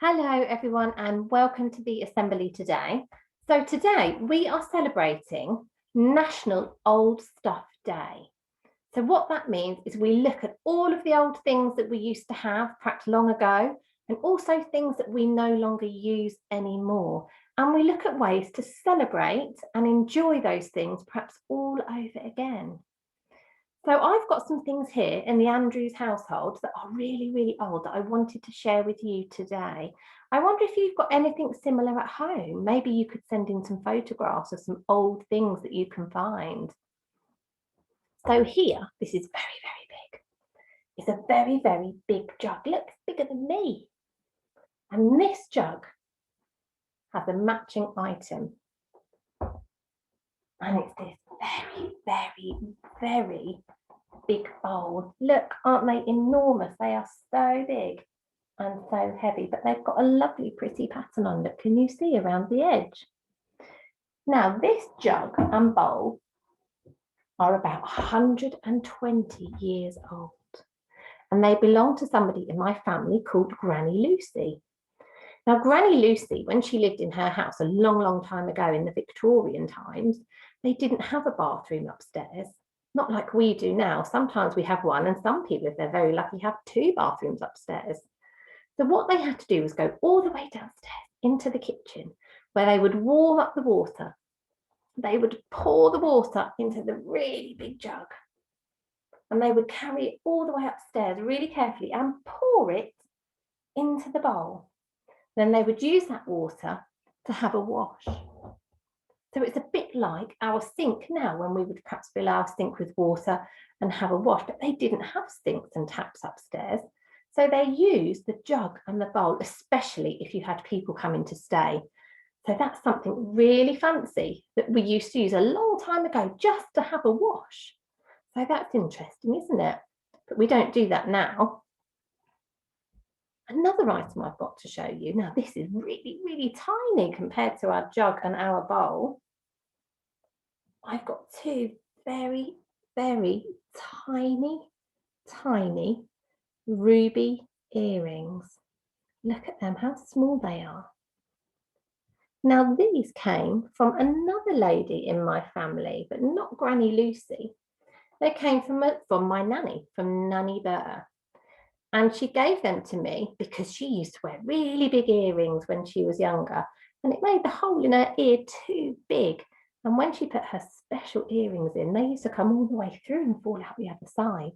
Hello everyone and welcome to the assembly today. So today we are celebrating National Old Stuff Day. So what that means is we look at all of the old things that we used to have perhaps long ago and also things that we no longer use anymore. And we look at ways to celebrate and enjoy those things perhaps all over again. So I've got some things here in the Andrews household that are really old that I wanted to share with you today. I wonder if you've got anything similar at home. Maybe you could send in some photographs of some old things that you can find. So here, this is very big. It's a very big jug. Look, it's bigger than me. And this jug has a matching item. And it's this very big bowl. Look, aren't they enormous? They are so big and so heavy, but they've got a lovely pretty pattern on. Look, can you see around the edge? Now this jug and bowl are about 120 years old and they belong to somebody in my family called Granny Lucy. Now Granny Lucy, when she lived in her house a long time ago in the Victorian times, they didn't have a bathroom upstairs. Not like we do now. Sometimes we have one and some people, if they're very lucky, have two bathrooms upstairs. So what they had to do was go all the way downstairs into the kitchen where they would warm up the water. They would pour the water into the really big jug and they would carry it all the way upstairs really carefully and pour it into the bowl. Then they would use that water to have a wash. So it's a bit like our sink now when we would perhaps fill our sink with water and have a wash, but they didn't have sinks and taps upstairs. So they used the jug and the bowl, especially if you had people coming to stay. So that's something really fancy that we used to use a long time ago just to have a wash. So that's interesting, isn't it? But we don't do that now. Another item I've got to show you. Now this is really tiny compared to our jug and our bowl. I've got two very tiny ruby earrings. Look at them, how small they are. Now these came from another lady in my family, but not Granny Lucy. They came from my nanny, from Nanny Burr. And she gave them to me because she used to wear really big earrings when she was younger. And it made the hole in her ear too big. And when she put her special earrings in, they used to come all the way through and fall out the other side.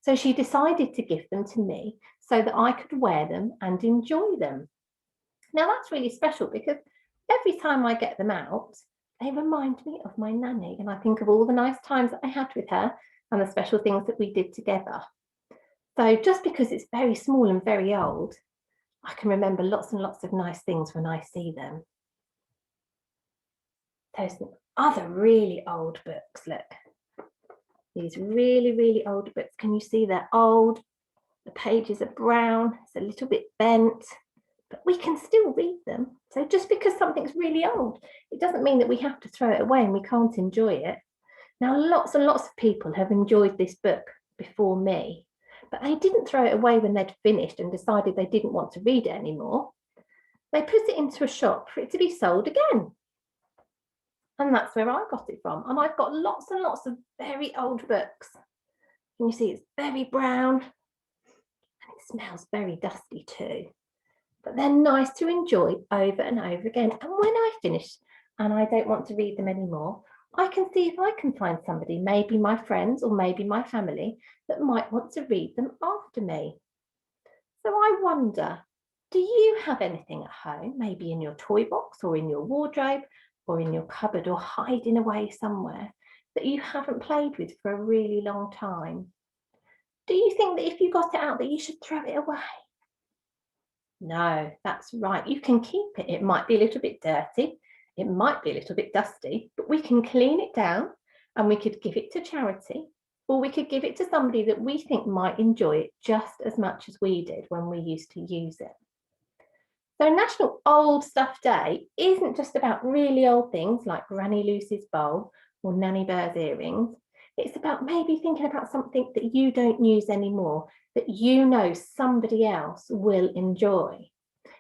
So she decided to give them to me so that I could wear them and enjoy them. Now that's really special because every time I get them out, they remind me of my nanny. And I think of all the nice times that I had with her and the special things that we did together. So just because it's very small and very old, I can remember lots and lots of nice things when I see them. There's some other really old books, look. These really old books. Can you see they're old? The pages are brown, it's a little bit bent, but we can still read them. So just because something's really old, it doesn't mean that we have to throw it away and we can't enjoy it. Now, lots and lots of people have enjoyed this book before me. But they didn't throw it away when they'd finished and decided they didn't want to read it anymore. They put it into a shop for it to be sold again. And that's where I got it from. And I've got lots and lots of very old books. Can you see it's very brown? And it smells very dusty too. But they're nice to enjoy over and over again. And when I finish and I don't want to read them anymore, I can see if I can find somebody, maybe my friends or maybe my family, that might want to read them after me. So I wonder, do you have anything at home, maybe in your toy box or in your wardrobe or in your cupboard or hiding away somewhere that you haven't played with for a really long time? Do you think that if you got it out that you should throw it away? No, that's right. You can keep it. It might be a little bit dirty. It might be a little bit dusty, but we can clean it down and we could give it to charity, or we could give it to somebody that we think might enjoy it just as much as we did when we used to use it. So National Old Stuff Day isn't just about really old things like Granny Lucy's bowl or Nanny Burr's earrings. It's about maybe thinking about something that you don't use anymore, that you know somebody else will enjoy.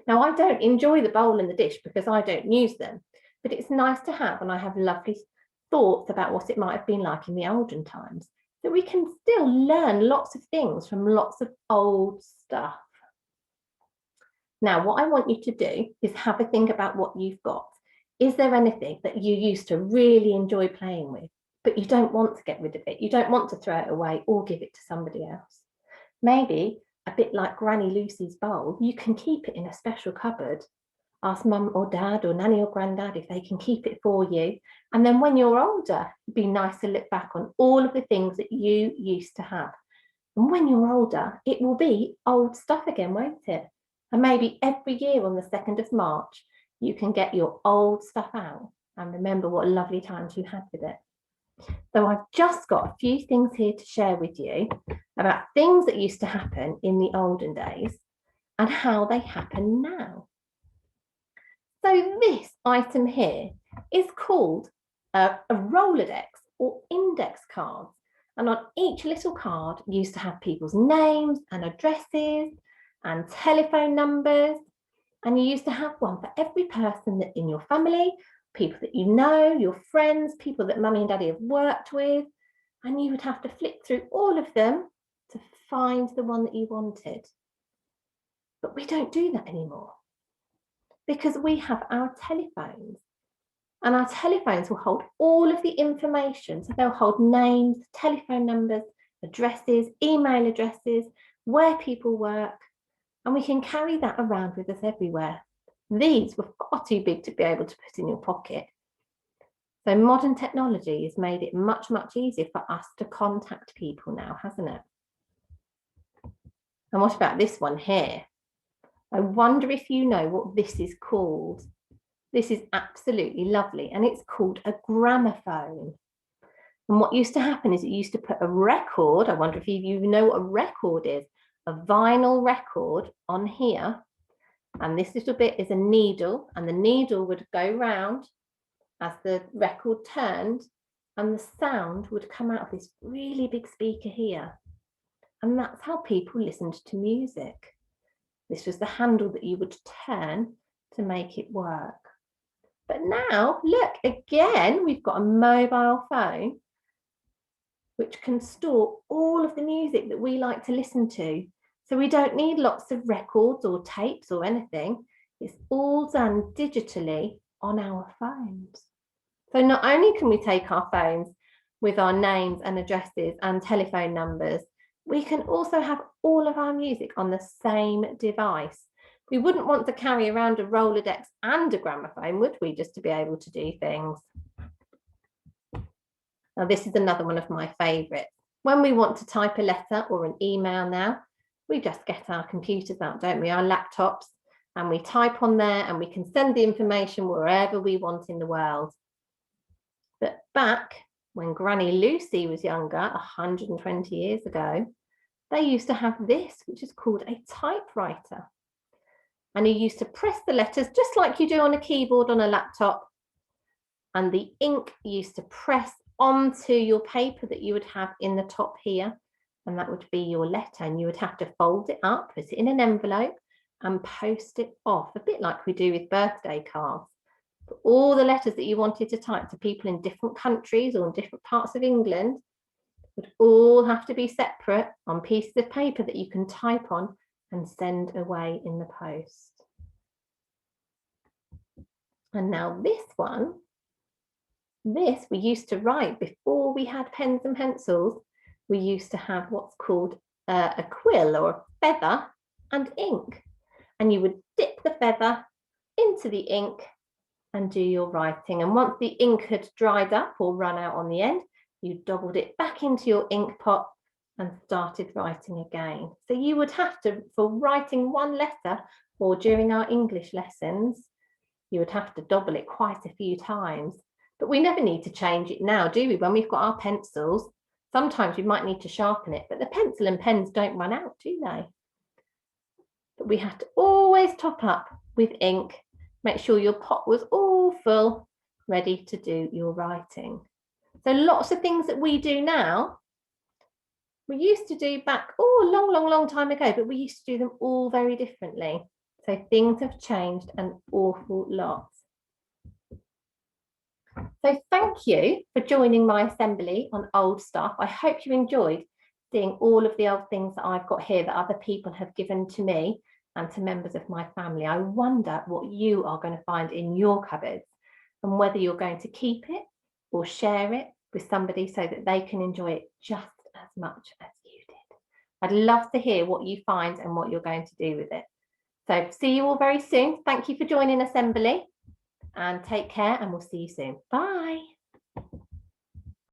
Now, I don't enjoy the bowl and the dish because I don't use them, but it's nice to have, and I have lovely thoughts about what it might have been like in the olden times. So we can still learn lots of things from lots of old stuff. Now, what I want you to do is have a think about what you've got. Is there anything that you used to really enjoy playing with, but you don't want to get rid of it? You don't want to throw it away or give it to somebody else. Maybe a bit like Granny Lucy's bowl, you can keep it in a special cupboard. Ask mum or dad or nanny or granddad if they can keep it for you. And then when you're older, it'd be nice to look back on all of the things that you used to have. And when you're older, it will be old stuff again, won't it? And maybe every year on the 2nd of March, you can get your old stuff out and remember what lovely times you had with it. So I've just got a few things here to share with you about things that used to happen in the olden days and how they happen now. So this item here is called a Rolodex or index cards. And on each little card used to have people's names and addresses and telephone numbers. And you used to have one for every person that in your family, people that you know, your friends, people that mummy and daddy have worked with. And you would have to flick through all of them to find the one that you wanted. But we don't do that anymore because we have our telephones. And our telephones will hold all of the information. So they'll hold names, telephone numbers, addresses, email addresses, where people work. And we can carry that around with us everywhere. These were far too big to be able to put in your pocket. So modern technology has made it much, much easier for us to contact people now, hasn't it? And what about this one here? I wonder if you know what this is called. This is absolutely lovely, and it's called a gramophone. And what used to happen is it used to put a record, I wonder if you know what a record is, a vinyl record on here, and this little bit is a needle, and the needle would go round as the record turned, and the sound would come out of this really big speaker here. And that's how people listened to music. This was the handle that you would turn to make it work. But now, look, again, we've got a mobile phone which can store all of the music that we like to listen to. So we don't need lots of records or tapes or anything. It's all done digitally on our phones. So not only can we take our phones with our names and addresses and telephone numbers, we can also have all of our music on the same device. We wouldn't want to carry around a Rolodex and a gramophone, would we, just to be able to do things? Now, this is another one of my favourites. When we want to type a letter or an email now, we just get our computers out, don't we, our laptops, and we type on there and we can send the information wherever we want in the world. But back when Granny Lucy was younger, 120 years ago, they used to have this, which is called a typewriter. And you used to press the letters just like you do on a keyboard on a laptop. And the ink used to press onto your paper that you would have in the top here. And that would be your letter. And you would have to fold it up, put it in an envelope and post it off, a bit like we do with birthday cards. But all the letters that you wanted to type to people in different countries or in different parts of England would all have to be separate on pieces of paper that you can type on and send away in the post. And now this one, this we used to write before we had pens and pencils. We used to have what's called a quill or a feather and ink. And you would dip the feather into the ink and do your writing. And once the ink had dried up or run out on the end, you doubled it back into your ink pot and started writing again. So you would have to, for writing one letter or during our English lessons, you would have to double it quite a few times. But we never need to change it now, do we? When we've got our pencils, sometimes we might need to sharpen it, but the pencil and pens don't run out, do they? But we have to always top up with ink. Make sure your pot was all full, ready to do your writing. So lots of things that we do now, we used to do back, a long time ago, but we used to do them all very differently. So things have changed an awful lot. So thank you for joining my assembly on old stuff. I hope you enjoyed seeing all of the old things that I've got here that other people have given to me and to members of my family. I wonder what you are going to find in your cupboards and whether you're going to keep it or share it with somebody so that they can enjoy it just as much as you did. I'd love to hear what you find and what you're going to do with it. So see you all very soon. Thank you for joining Assembly and take care, and we'll see you soon. Bye.